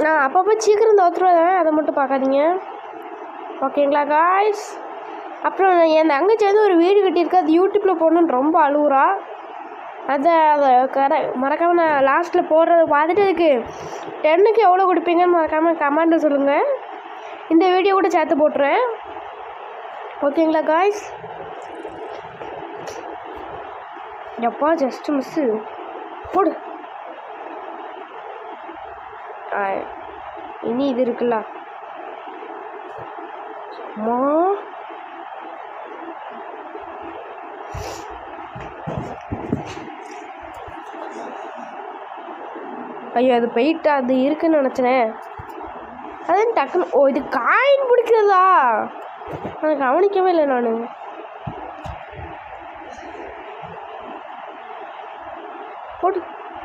நான் அப்பப்போ சீக்கிரம் தோற்றுருவேன், அதை மட்டும் பார்க்காதீங்க ஓகேங்களா காய்ஸ். அப்புறம் என் தங்கச்சி வந்து ஒரு வீடு கட்டியிருக்கா, அது யூடியூப்பில் போடணுன்னு ரொம்ப அழுகுறா. அதை மறக்காமல் நான் லாஸ்ட்டில் போடுறத பார்த்துட்டு அதுக்கு 10க்கு எவ்வளோ கொடுப்பீங்கன்னு மறக்காமல் கமெண்ட்டில் சொல்லுங்கள். இந்த வீடியோ கூட சேர்த்து போட்டுறேன் ஓகேங்களா காய்ஸ். எப்பா ஜஸ்ட் மிஸ்ஸு போடு. இனி இது இருக்குல்ல அம்மா, ஐயோ அது போயிட்டா, அது இருக்குன்னு நினச்சினேன். அது டக்குன்னு ஓ இது காயின் பிடிக்கிறதா, அதை கவனிக்கவே இல்லை நான். போட்டு